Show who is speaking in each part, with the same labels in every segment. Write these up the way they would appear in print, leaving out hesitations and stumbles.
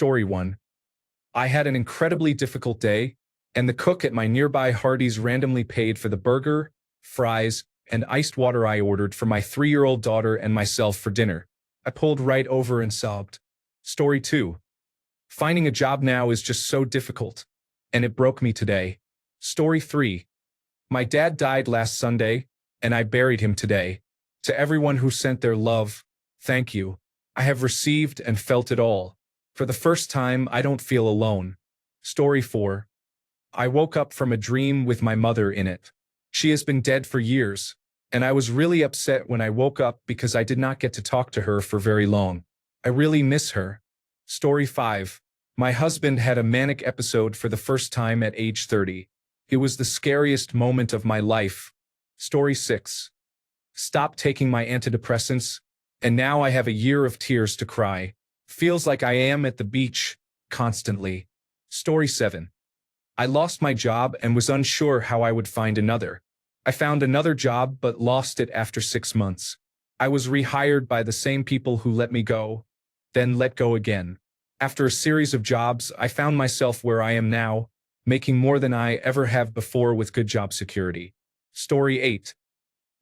Speaker 1: Story 1. I had an incredibly difficult day, and the cook at my nearby Hardee's randomly paid for the burger, fries, and iced water I ordered for my 3-year-old daughter and myself for dinner. I pulled right over and sobbed. Story 2. Finding a job now is just so difficult, and it broke me today. Story 3. My dad died last Sunday, and I buried him today. To everyone who sent their love, thank you. I have received and felt it all. For the first time, I don't feel alone. Story 4. I woke up from a dream with my mother in it. She has been dead for years, and I was really upset when I woke up because I did not get to talk to her for very long. I really miss her. Story 5. My husband had a manic episode for the first time at age 30. It was the scariest moment of my life. Story 6. Stopped taking my antidepressants, and now I have a year of tears to cry. Feels like I am at the beach, constantly. Story 7. I lost my job and was unsure how I would find another. I found another job but lost it after 6 months. I was rehired by the same people who let me go, then let go again. After a series of jobs, I found myself where I am now, making more than I ever have before with good job security. Story 8.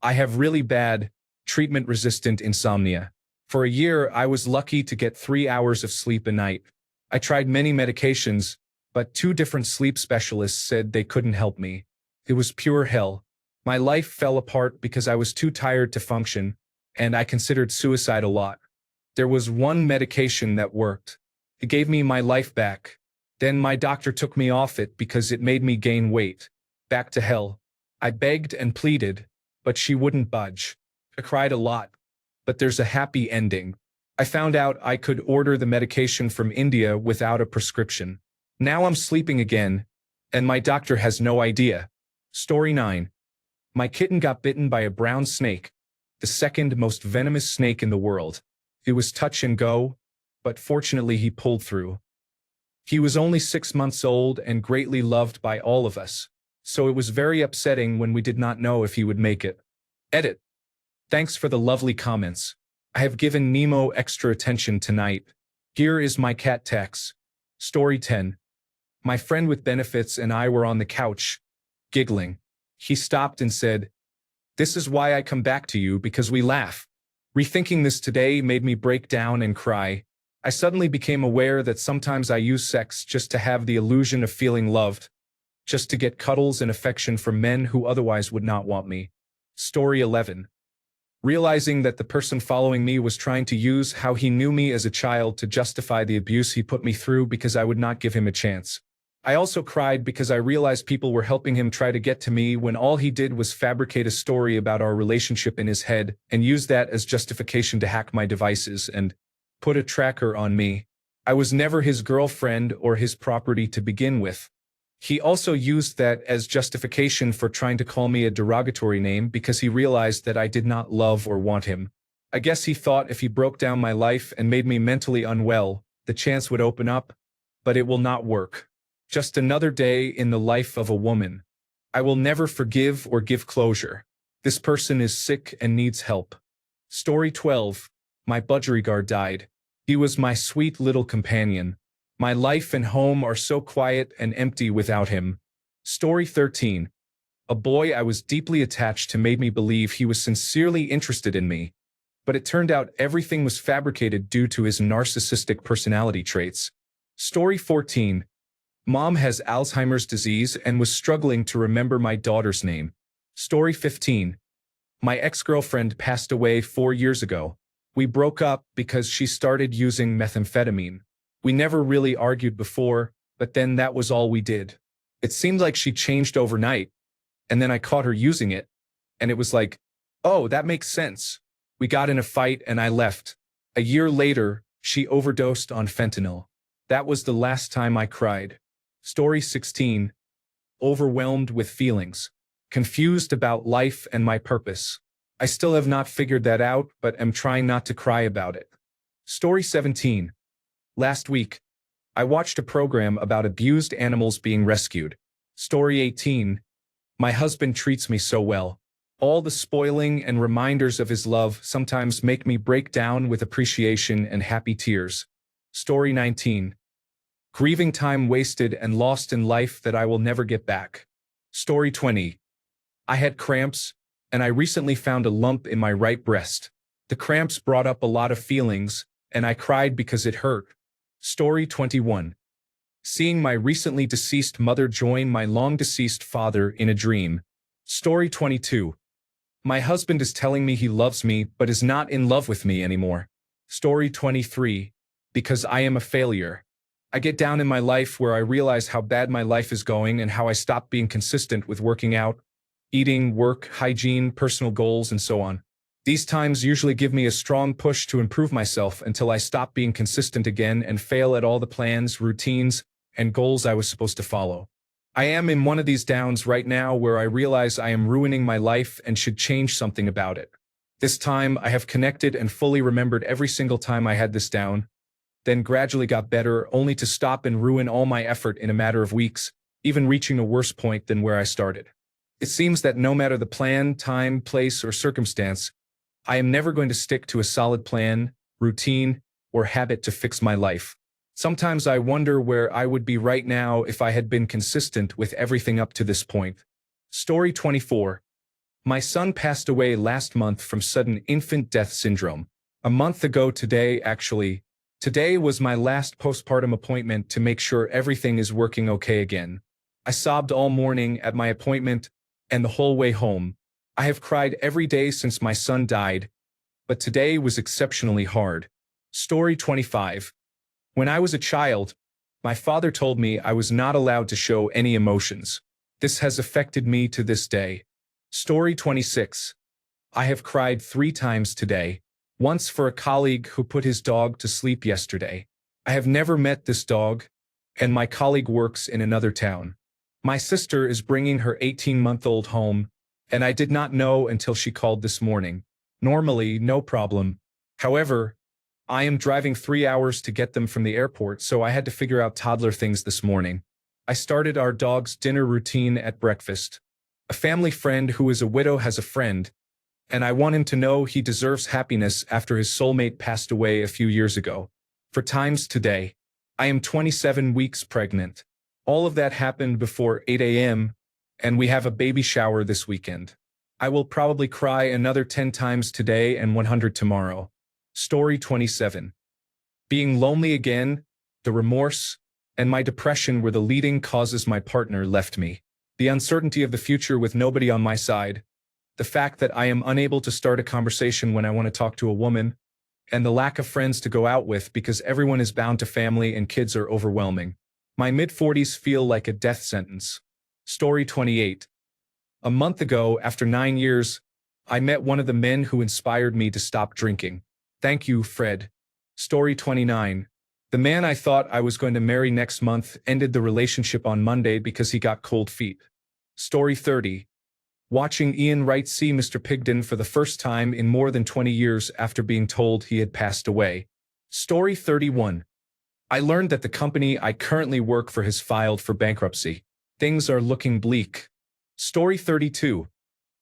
Speaker 1: I have really bad, treatment-resistant insomnia. For a year, I was lucky to get 3 hours of sleep a night. I tried many medications, but 2 different sleep specialists said they couldn't help me. It was pure hell. My life fell apart because I was too tired to function, and I considered suicide a lot. There was one medication that worked. It gave me my life back. Then my doctor took me off it because it made me gain weight. Back to hell. I begged and pleaded, but she wouldn't budge. I cried a lot. But there's a happy ending. I found out I could order the medication from India without a prescription. Now I'm sleeping again, and my doctor has no idea. Story 9. My kitten got bitten by a brown snake, the second most venomous snake in the world. It was touch and go, but fortunately he pulled through. He was only 6 months old and greatly loved by all of us, so it was very upsetting when we did not know if he would make it. Edit. Thanks for the lovely comments. I have given Nemo extra attention tonight. Here is my cat Tex. Story 10. My friend with benefits and I were on the couch, giggling. He stopped and said, "This is why I come back to you, because we laugh." Rethinking this today made me break down and cry. I suddenly became aware that sometimes I use sex just to have the illusion of feeling loved, just to get cuddles and affection from men who otherwise would not want me. Story 11. Realizing that the person following me was trying to use how he knew me as a child to justify the abuse he put me through because I would not give him a chance. I also cried because I realized people were helping him try to get to me when all he did was fabricate a story about our relationship in his head and use that as justification to hack my devices and put a tracker on me. I was never his girlfriend or his property to begin with. He also used that as justification for trying to call me a derogatory name because he realized that I did not love or want him. I guess he thought if he broke down my life and made me mentally unwell, the chance would open up, but it will not work. Just another day in the life of a woman. I will never forgive or give closure. This person is sick and needs help. Story 12. My budgerigard died. He was my sweet little companion. My life and home are so quiet and empty without him. Story 13. A boy I was deeply attached to made me believe he was sincerely interested in me. But it turned out everything was fabricated due to his narcissistic personality traits. Story 14. Mom has Alzheimer's disease and was struggling to remember my daughter's name. Story 15. My ex-girlfriend passed away 4 years ago. We broke up because she started using methamphetamine. We never really argued before, but then that was all we did. It seemed like she changed overnight, and then I caught her using it, and it was like, oh, that makes sense. We got in a fight and I left. A year later, she overdosed on fentanyl. That was the last time I cried. Story 16. Overwhelmed with feelings. Confused about life and my purpose. I still have not figured that out, but am trying not to cry about it. Story 17. Last week, I watched a program about abused animals being rescued. Story 18. My husband treats me so well. All the spoiling and reminders of his love sometimes make me break down with appreciation and happy tears. Story 19. Grieving time wasted and lost in life that I will never get back. Story 20. I had cramps, and I recently found a lump in my right breast. The cramps brought up a lot of feelings, and I cried because it hurt. Story 21. Seeing my recently deceased mother join my long-deceased father in a dream. Story 22. My husband is telling me he loves me but is not in love with me anymore. Story 23. Because I am a failure. I get down in my life where I realize how bad my life is going and how I stop being consistent with working out, eating, work, hygiene, personal goals, and so on. These times usually give me a strong push to improve myself until I stop being consistent again and fail at all the plans, routines, and goals I was supposed to follow. I am in one of these downs right now where I realize I am ruining my life and should change something about it. This time, I have connected and fully remembered every single time I had this down, then gradually got better, only to stop and ruin all my effort in a matter of weeks, even reaching a worse point than where I started. It seems that no matter the plan, time, place, or circumstance, I am never going to stick to a solid plan, routine, or habit to fix my life. Sometimes I wonder where I would be right now if I had been consistent with everything up to this point. Story 24. My son passed away last month from sudden infant death syndrome. A month ago today, actually. Today was my last postpartum appointment to make sure everything is working okay again. I sobbed all morning at my appointment and the whole way home. I have cried every day since my son died, but today was exceptionally hard. Story 25. When I was a child, my father told me I was not allowed to show any emotions. This has affected me to this day. Story 26. I have cried 3 times today. Once for a colleague who put his dog to sleep yesterday. I have never met this dog, and my colleague works in another town. My sister is bringing her 18-month-old home, and I did not know until she called this morning. Normally, no problem. However, I am driving 3 hours to get them from the airport, so I had to figure out toddler things this morning. I started our dog's dinner routine at breakfast. A family friend who is a widow has a friend, and I want him to know he deserves happiness after his soulmate passed away a few years ago. For times today, I am 27 weeks pregnant. All of that happened before 8 a.m., and we have a baby shower this weekend. I will probably cry another 10 times today and 100 tomorrow. Story 27. Being lonely again, the remorse, and my depression were the leading causes my partner left me. The uncertainty of the future with nobody on my side, the fact that I am unable to start a conversation when I want to talk to a woman, and the lack of friends to go out with because everyone is bound to family and kids are overwhelming. My mid-40s feel like a death sentence. Story 28. A month ago, after 9 years, I met one of the men who inspired me to stop drinking. Thank you, Fred. Story 29. The man I thought I was going to marry next month ended the relationship on Monday because he got cold feet. Story 30. Watching Ian Wright see Mr. Pigden for the first time in more than 20 years after being told he had passed away. Story 31. I learned that the company I currently work for has filed for bankruptcy. Things are looking bleak. Story 32.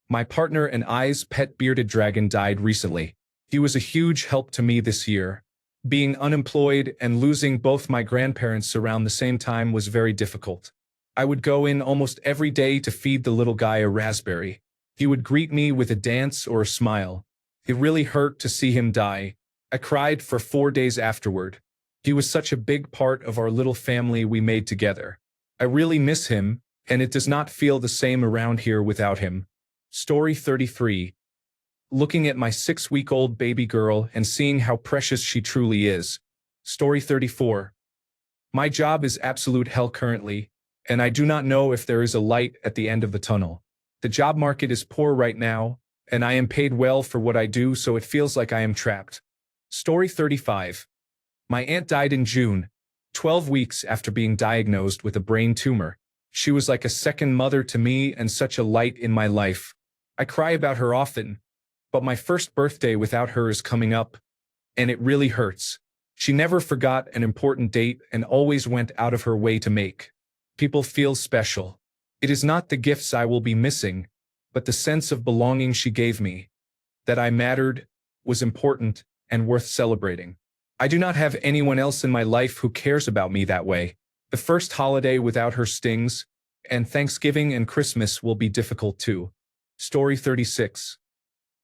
Speaker 1: My partner and I's pet bearded dragon died recently. He was a huge help to me this year. Being unemployed and losing both my grandparents around the same time was very difficult. I would go in almost every day to feed the little guy a raspberry. He would greet me with a dance or a smile. It really hurt to see him die. I cried for 4 days afterward. He was such a big part of our little family we made together. I really miss him, and it does not feel the same around here without him. Story 33. Looking at my 6-week-old baby girl and seeing how precious she truly is. Story 34. My job is absolute hell currently, and I do not know if there is a light at the end of the tunnel. The job market is poor right now, and I am paid well for what I do, so it feels like I am trapped. Story 35. My aunt died in June, 12 weeks after being diagnosed with a brain tumor. She was like a second mother to me and such a light in my life. I cry about her often, but my first birthday without her is coming up, and it really hurts. She never forgot an important date and always went out of her way to make people feel special. It is not the gifts I will be missing, but the sense of belonging she gave me, that I mattered, was important, and worth celebrating. I do not have anyone else in my life who cares about me that way. The first holiday without her stings, and Thanksgiving and Christmas will be difficult too. Story 36.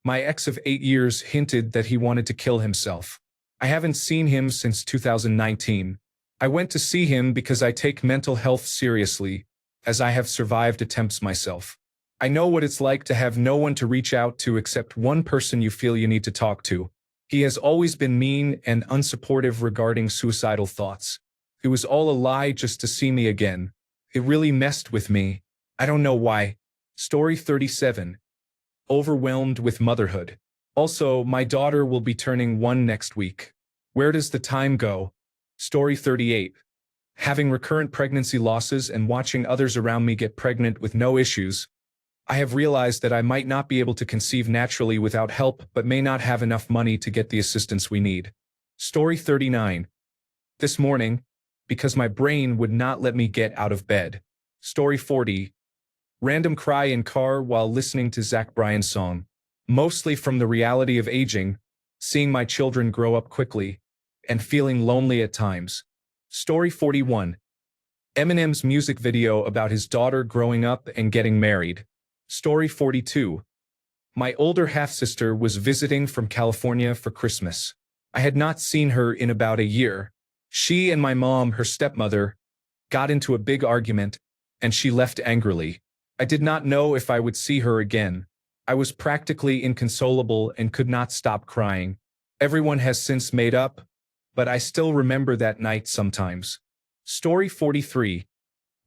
Speaker 1: My ex of 8 years hinted that he wanted to kill himself. I haven't seen him since 2019. I went to see him because I take mental health seriously, as I have survived attempts myself. I know what it's like to have no one to reach out to except one person you feel you need to talk to. He has always been mean and unsupportive regarding suicidal thoughts. It was all a lie just to see me again. It really messed with me. I don't know why. Story 37. Overwhelmed with motherhood. Also, my daughter will be turning 1 next week. Where does the time go? Story 38. Having recurrent pregnancy losses and watching others around me get pregnant with no issues, I have realized that I might not be able to conceive naturally without help but may not have enough money to get the assistance we need. Story 39. This morning, because my brain would not let me get out of bed. Story 40. Random cry in car while listening to Zach Bryan's song. Mostly from the reality of aging, seeing my children grow up quickly, and feeling lonely at times. Story 41. Eminem's music video about his daughter growing up and getting married. Story 42. My older half-sister was visiting from California for Christmas. I had not seen her in about a year. She and my mom, her stepmother, got into a big argument, and she left angrily. I did not know if I would see her again. I was practically inconsolable and could not stop crying. Everyone has since made up, but I still remember that night sometimes. Story 43.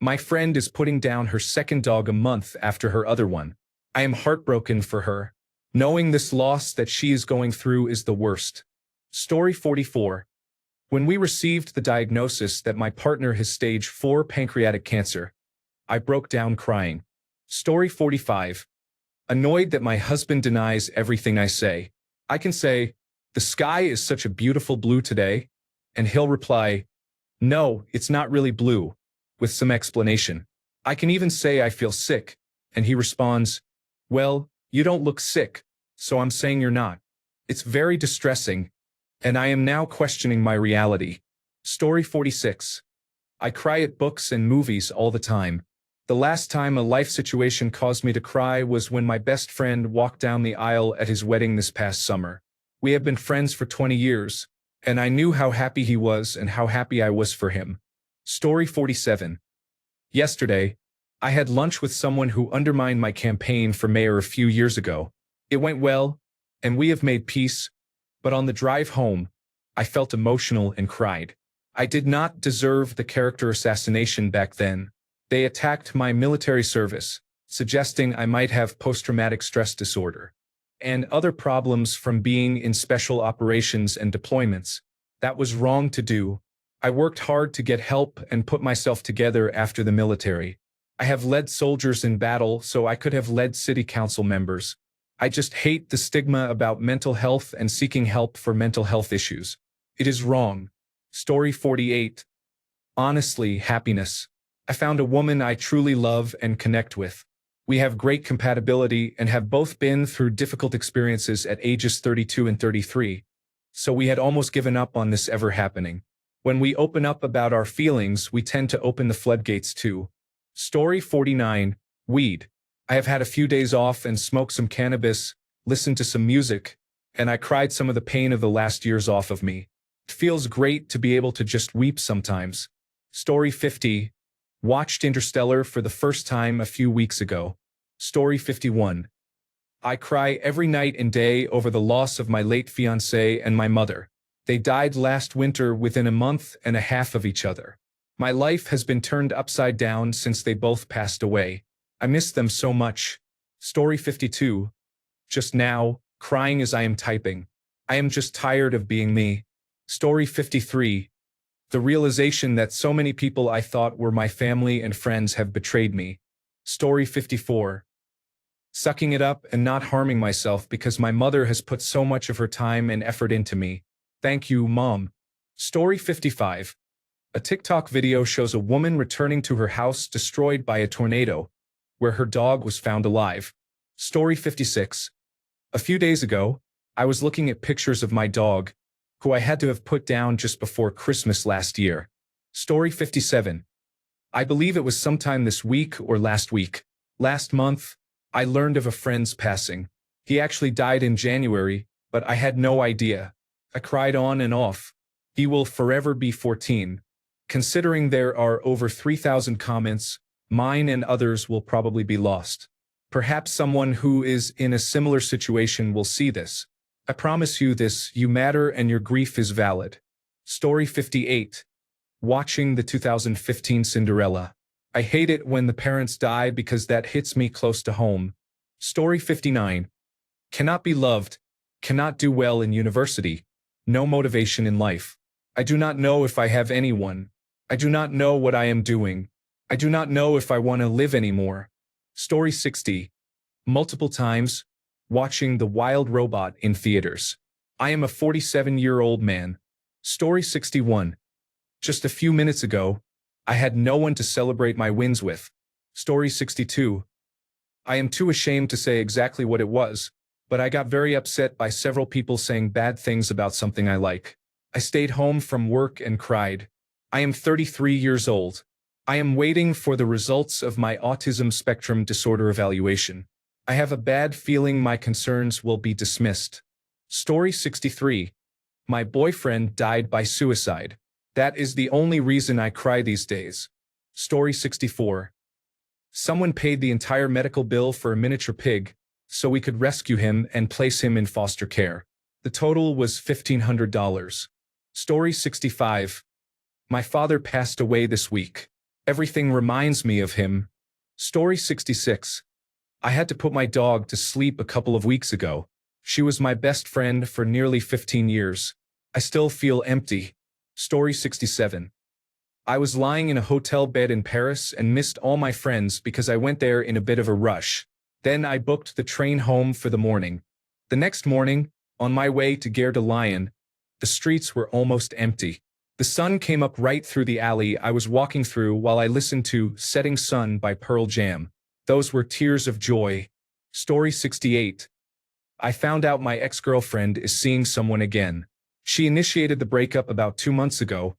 Speaker 1: My friend is putting down her second dog a month after her other one. I am heartbroken for her. Knowing this loss that she is going through is the worst. Story 44. When we received the diagnosis that my partner has stage 4 pancreatic cancer, I broke down crying. Story 45. Annoyed that my husband denies everything I say. I can say, "The sky is such a beautiful blue today," and he'll reply, "No, it's not really blue," with some explanation. I can even say I feel sick, and he responds, "Well, you don't look sick, so I'm saying you're not." It's very distressing, and I am now questioning my reality. Story 46. I cry at books and movies all the time. The last time a life situation caused me to cry was when my best friend walked down the aisle at his wedding this past summer. We have been friends for 20 years, and I knew how happy he was and how happy I was for him. Story 47. Yesterday, I had lunch with someone who undermined my campaign for mayor a few years ago. It went well, and we have made peace, but on the drive home, I felt emotional and cried. I did not deserve the character assassination back then. They attacked my military service, suggesting I might have post-traumatic stress disorder and other problems from being in special operations and deployments. That was wrong to do. I worked hard to get help and put myself together after the military. I have led soldiers in battle, so I could have led city council members. I just hate the stigma about mental health and seeking help for mental health issues. It is wrong. Story 48. Honestly, happiness. I found a woman I truly love and connect with. We have great compatibility and have both been through difficult experiences at ages 32 and 33, so we had almost given up on this ever happening. When we open up about our feelings, we tend to open the floodgates too. Story 49. Weed. I have had a few days off and smoked some cannabis, listened to some music, and I cried some of the pain of the last years off of me. It feels great to be able to just weep sometimes. Story 50. Watched Interstellar for the first time a few weeks ago. Story 51. I cry every night and day over the loss of my late fiancé and my mother. They died last winter within a month and a half of each other. My life has been turned upside down since they both passed away. I miss them so much. Story 52. Just now, crying as I am typing. I am just tired of being me. Story 53. The realization that so many people I thought were my family and friends have betrayed me. Story 54. Sucking it up and not harming myself because my mother has put so much of her time and effort into me. Thank you, Mom. Story 55. A TikTok video shows a woman returning to her house destroyed by a tornado, where her dog was found alive. Story 56. A few days ago, I was looking at pictures of my dog, who I had to have put down just before Christmas last year. Story 57. I believe it was sometime this week or last week. Last month, I learned of a friend's passing. He actually died in January, but I had no idea. I cried on and off. He will forever be 14. Considering there are over 3,000 comments, mine and others will probably be lost. Perhaps someone who is in a similar situation will see this. I promise you this, you matter and your grief is valid. Story 58. Watching the 2015 Cinderella. I hate it when the parents die because that hits me close to home. Story 59. Cannot be loved, cannot do well in university, no motivation in life. I do not know if I have anyone. I do not know what I am doing. I do not know if I want to live anymore. Story 60. Multiple times, watching The Wild Robot in theaters. I am a 47-year-old man. Story 61. Just a few minutes ago, I had no one to celebrate my wins with. Story 62. I am too ashamed to say exactly what it was, but I got very upset by several people saying bad things about something I like. I stayed home from work and cried. I am 33 years old. I am waiting for the results of my autism spectrum disorder evaluation. I have a bad feeling my concerns will be dismissed. Story 63. My boyfriend died by suicide. That is the only reason I cry these days. Story 64. Someone paid the entire medical bill for a miniature pig, so we could rescue him and place him in foster care. The total was $1,500. Story 65. My father passed away this week. Everything reminds me of him. Story 66. I had to put my dog to sleep a couple of weeks ago. She was my best friend for nearly 15 years. I still feel empty. Story 67. I was lying in a hotel bed in Paris and missed all my friends because I went there in a bit of a rush. Then I booked the train home for the morning. The next morning, on my way to Gare de Lyon, the streets were almost empty. The sun came up right through the alley I was walking through while I listened to Setting Sun by Pearl Jam. Those were tears of joy. Story 68. I found out my ex-girlfriend is seeing someone again. She initiated the breakup about 2 months ago,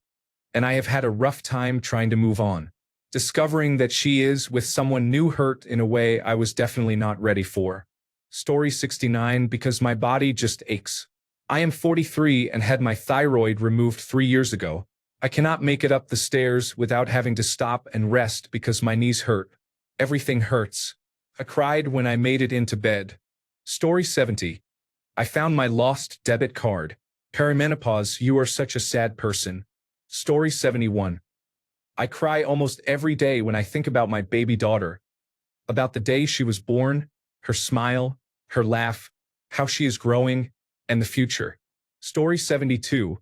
Speaker 1: and I have had a rough time trying to move on. Discovering that she is with someone new hurt in a way I was definitely not ready for. Story 69. Because my body just aches. I am 43 and had my thyroid removed 3 years ago. I cannot make it up the stairs without having to stop and rest because my knees hurt. Everything hurts. I cried when I made it into bed. Story 70. I found my lost debit card. Perimenopause, you are such a sad person. Story 71. I cry almost every day when I think about my baby daughter. About the day she was born, her smile, her laugh, how she is growing, and the future. Story 72.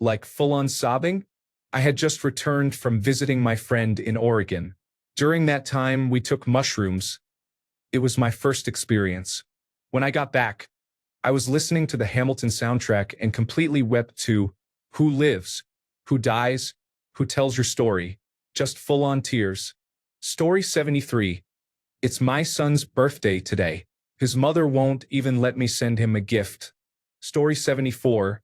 Speaker 1: Like full-on sobbing? I had just returned from visiting my friend in Oregon. During that time, we took mushrooms. It was my first experience. When I got back, I was listening to the Hamilton soundtrack and completely wept to Who Lives, Who Dies, Who Tells Your Story, just full-on tears. Story 73. It's my son's birthday today. His mother won't even let me send him a gift. Story 74.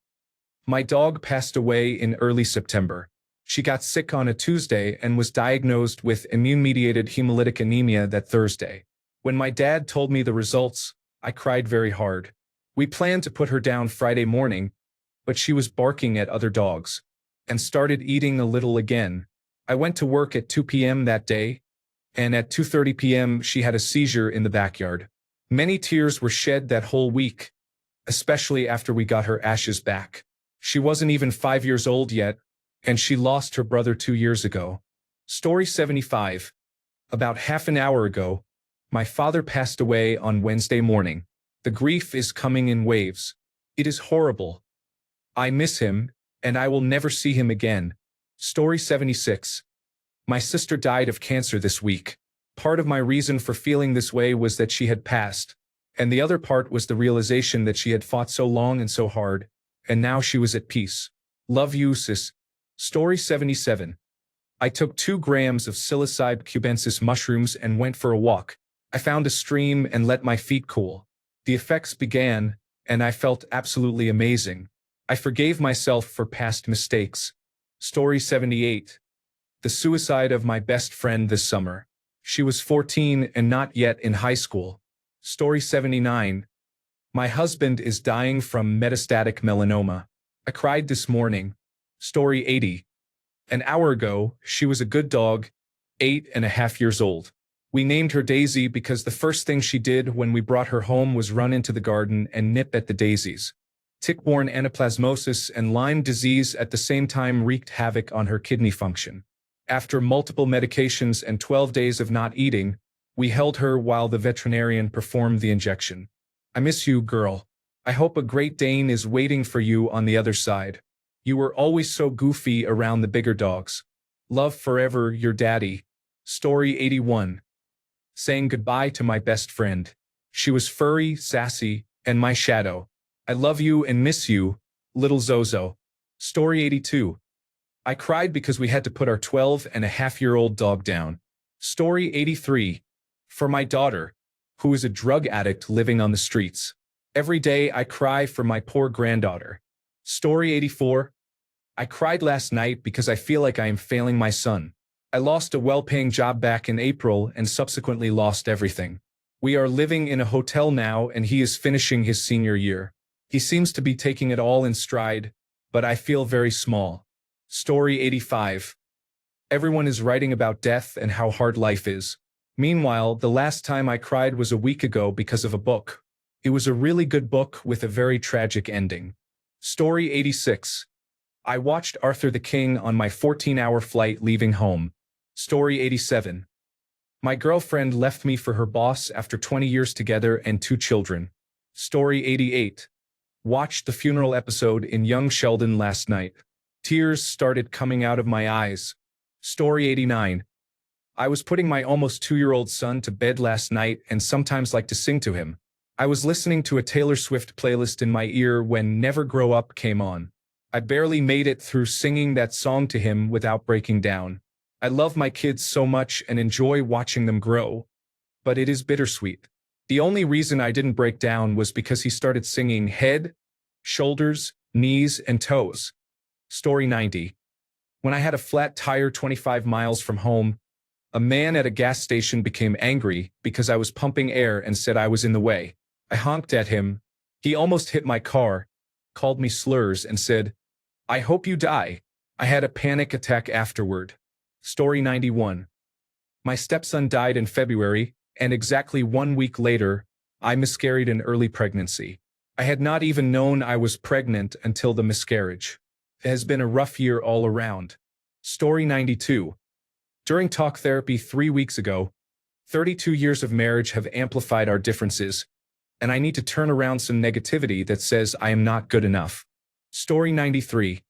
Speaker 1: My dog passed away in early September. She got sick on a Tuesday and was diagnosed with immune-mediated hemolytic anemia that Thursday. When my dad told me the results, I cried very hard. We planned to put her down Friday morning, but she was barking at other dogs and started eating a little again. I went to work at 2 p.m. that day, and at 2:30 p.m. she had a seizure in the backyard. Many tears were shed that whole week, especially after we got her ashes back. She wasn't even 5 years old yet, and she lost her brother 2 years ago. Story 75. About half an hour ago, my father passed away on Wednesday morning. The grief is coming in waves. It is horrible. I miss him, and I will never see him again. Story 76. My sister died of cancer this week. Part of my reason for feeling this way was that she had passed, and the other part was the realization that she had fought so long and so hard, and now she was at peace. Love you, sis. Story 77. I took 2 grams of psilocybe cubensis mushrooms and went for a walk. I found a stream and let my feet cool. The effects began, and I felt absolutely amazing. I forgave myself for past mistakes. Story 78. The suicide of my best friend this summer. She was 14 and not yet in high school. Story 79. My husband is dying from metastatic melanoma. I cried this morning. Story 80. An hour ago, she was a good dog, 8.5 years old. We named her Daisy because the first thing she did when we brought her home was run into the garden and nip at the daisies. Tick-borne anaplasmosis and Lyme disease at the same time wreaked havoc on her kidney function. After multiple medications and 12 days of not eating, we held her while the veterinarian performed the injection. I miss you, girl. I hope a Great Dane is waiting for you on the other side. You were always so goofy around the bigger dogs. Love forever, your daddy. Story 81. Saying goodbye to my best friend. She was furry, sassy, and my shadow. I love you and miss you, little Zozo. Story 82. I cried because we had to put our 12.5-year-old dog down. Story 83. For my daughter, who is a drug addict living on the streets. Every day I cry for my poor granddaughter. Story 84. I cried last night because I feel like I am failing my son. I lost a well-paying job back in April and subsequently lost everything. We are living in a hotel now and he is finishing his senior year. He seems to be taking it all in stride, but I feel very small. Story 85. Everyone is writing about death and how hard life is. Meanwhile, the last time I cried was a week ago because of a book. It was a really good book with a very tragic ending. Story 86. I watched Arthur the King on my 14-hour flight leaving home. Story 87. My girlfriend left me for her boss after 20 years together and 2 children. Story 88. Watched the funeral episode in Young Sheldon last night. Tears started coming out of my eyes. Story 89. I was putting my almost 2-year-old son to bed last night and sometimes like to sing to him. I was listening to a Taylor Swift playlist in my ear when Never Grow Up came on. I barely made it through singing that song to him without breaking down. I love my kids so much and enjoy watching them grow, but it is bittersweet. The only reason I didn't break down was because he started singing head, shoulders, knees, and toes. Story 90. When I had a flat tire 25 miles from home, a man at a gas station became angry because I was pumping air and said I was in the way. I honked at him. He almost hit my car, called me slurs, and said, "I hope you die." I had a panic attack afterward. Story 91. My stepson died in February, and exactly 1 week later, I miscarried an early pregnancy. I had not even known I was pregnant until the miscarriage. It has been a rough year all around. Story 92. During talk therapy 3 weeks ago, 32 years of marriage have amplified our differences, and I need to turn around some negativity that says I am not good enough. Story 93.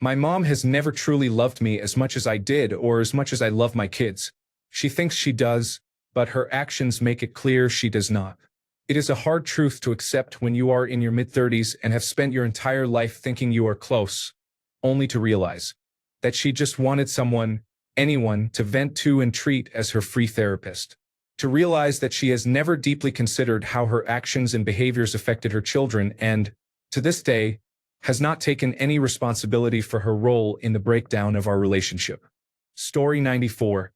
Speaker 1: My mom has never truly loved me as much as I did or as much as I love my kids. She thinks she does, but her actions make it clear she does not. It is a hard truth to accept when you are in your mid-30s and have spent your entire life thinking you are close, only to realize that she just wanted someone, anyone, to vent to and treat as her free therapist. To realize that she has never deeply considered how her actions and behaviors affected her children and, to this day, has not taken any responsibility for her role in the breakdown of our relationship. Story 94.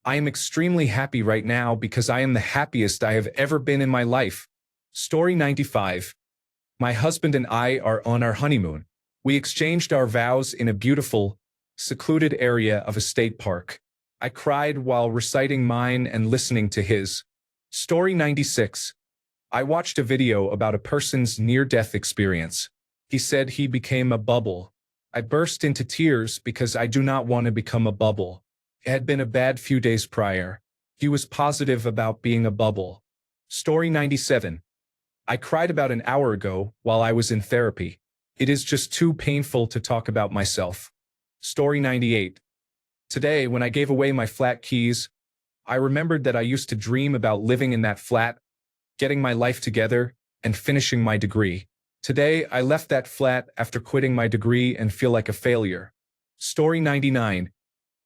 Speaker 1: I am extremely happy right now because I am the happiest I have ever been in my life. Story 95. My husband and I are on our honeymoon. We exchanged our vows in a beautiful, secluded area of a state park. I cried while reciting mine and listening to his. Story 96. I watched a video about a person's near-death experience. He said he became a bubble. I burst into tears because I do not want to become a bubble. It had been a bad few days prior. He was positive about being a bubble. Story 97. I cried about an hour ago while I was in therapy. It is just too painful to talk about myself. Story 98. Today, when I gave away my flat keys, I remembered that I used to dream about living in that flat, getting my life together, and finishing my degree. Today, I left that flat after quitting my degree and feel like a failure. Story 99.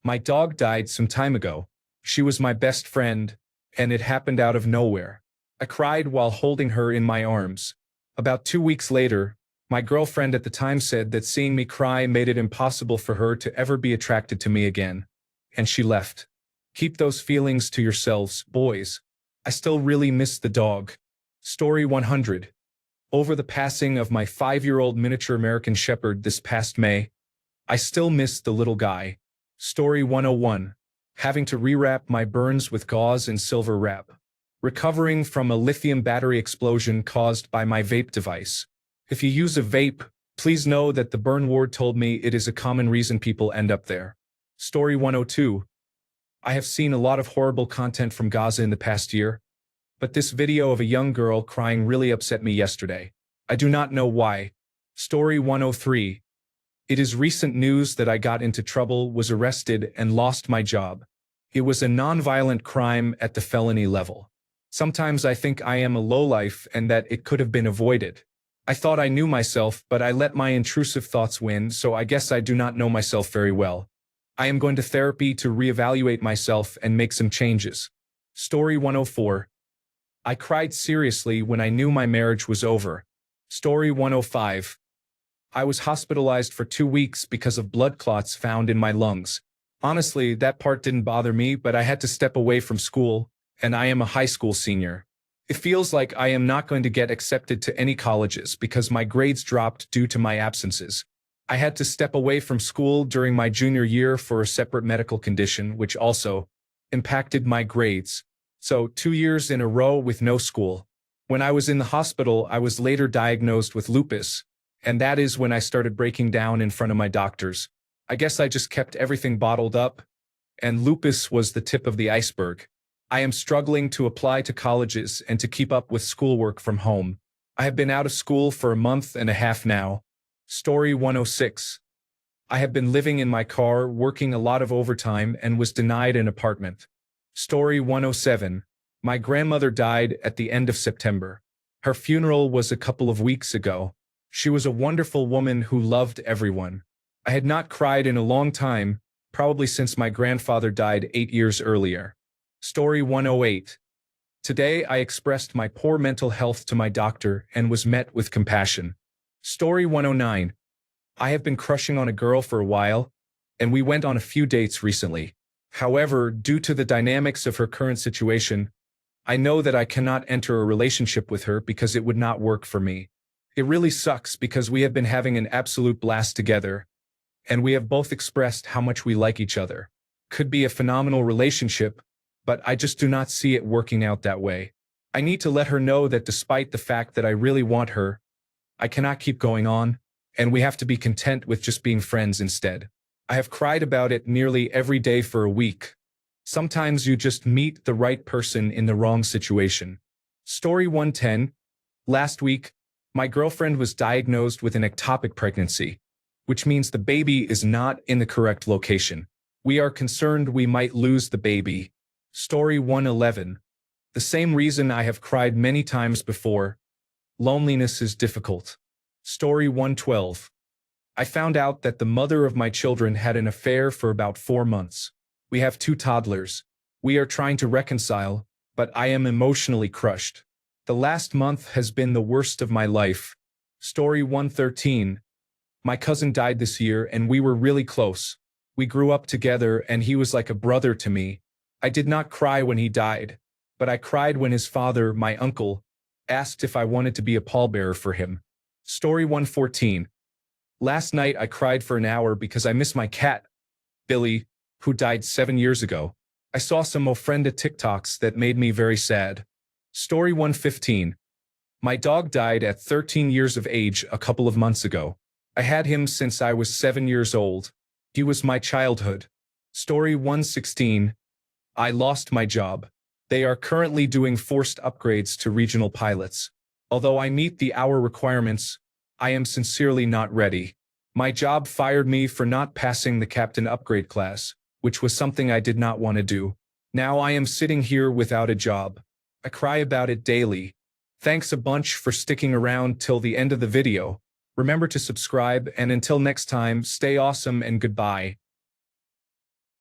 Speaker 1: My dog died some time ago. She was my best friend, and it happened out of nowhere. I cried while holding her in my arms. About 2 weeks later, My girlfriend at the time said that seeing me cry made it impossible for her to ever be attracted to me again. And she left. Keep those feelings to yourselves, boys. I still really miss the dog. Story 100. Over the passing of my 5-year-old miniature American Shepherd this past May, I still miss the little guy. Story 101. Having to rewrap my burns with gauze and silver wrap. Recovering from a lithium battery explosion caused by my vape device. If you use a vape, please know that the burn ward told me it is a common reason people end up there. Story 102. I have seen a lot of horrible content from Gaza in the past year, but this video of a young girl crying really upset me yesterday. I do not know why. Story 103. It is recent news that I got into trouble, was arrested, and lost my job. It was a non-violent crime at the felony level. Sometimes I think I am a lowlife and that it could have been avoided. I thought I knew myself, but I let my intrusive thoughts win, so I guess I do not know myself very well. I am going to therapy to reevaluate myself and make some changes. Story 104. I cried seriously when I knew my marriage was over. Story 105. I was hospitalized for 2 weeks because of blood clots found in my lungs. Honestly, that part didn't bother me, but I had to step away from school, and I am a high school senior. It feels like I am not going to get accepted to any colleges because my grades dropped due to my absences. I had to step away from school during my junior year for a separate medical condition, which also impacted my grades. So 2 years in a row with no school. When I was in the hospital, I was later diagnosed with lupus, and that is when I started breaking down in front of my doctors. I guess I just kept everything bottled up, and lupus was the tip of the iceberg. I am struggling to apply to colleges and to keep up with schoolwork from home. I have been out of school for a month and a half now. Story 106. I have been living in my car, working a lot of overtime, and was denied an apartment. Story 107. My grandmother died at the end of September. Her funeral was a couple of weeks ago. She was a wonderful woman who loved everyone. I had not cried in a long time, probably since my grandfather died 8 years earlier. Story 108. Today I expressed my poor mental health to my doctor and was met with compassion. Story 109. I have been crushing on a girl for a while, and we went on a few dates recently. However, due to the dynamics of her current situation, I know that I cannot enter a relationship with her because it would not work for me. It really sucks because we have been having an absolute blast together, and we have both expressed how much we like each other. Could be a phenomenal relationship, but I just do not see it working out that way. I need to let her know that despite the fact that I really want her, I cannot keep going on, and we have to be content with just being friends instead. I have cried about it nearly every day for a week. Sometimes you just meet the right person in the wrong situation. Story 110. Last week, my girlfriend was diagnosed with an ectopic pregnancy, which means the baby is not in the correct location. We are concerned we might lose the baby. Story 111. The same reason I have cried many times before. Loneliness is difficult. Story 112. I found out that the mother of my children had an affair for about 4 months. We have 2 toddlers. We are trying to reconcile, but I am emotionally crushed. The last month has been the worst of my life. Story 113. My cousin died this year and we were really close. We grew up together and he was like a brother to me. I did not cry when he died, but I cried when his father, my uncle, asked if I wanted to be a pallbearer for him. Story 114. Last night I cried for an hour because I miss my cat, Billy, who died 7 years ago. I saw some ofrenda TikToks that made me very sad. Story 115. My dog died at 13 years of age a couple of months ago. I had him since I was 7 years old. He was my childhood. Story 116. I lost my job. They are currently doing forced upgrades to regional pilots. Although I meet the hour requirements, I am sincerely not ready. My job fired me for not passing the captain upgrade class, which was something I did not want to do. Now I am sitting here without a job. I cry about it daily. Thanks a bunch for sticking around till the end of the video. Remember to subscribe, and until next time, stay awesome and goodbye.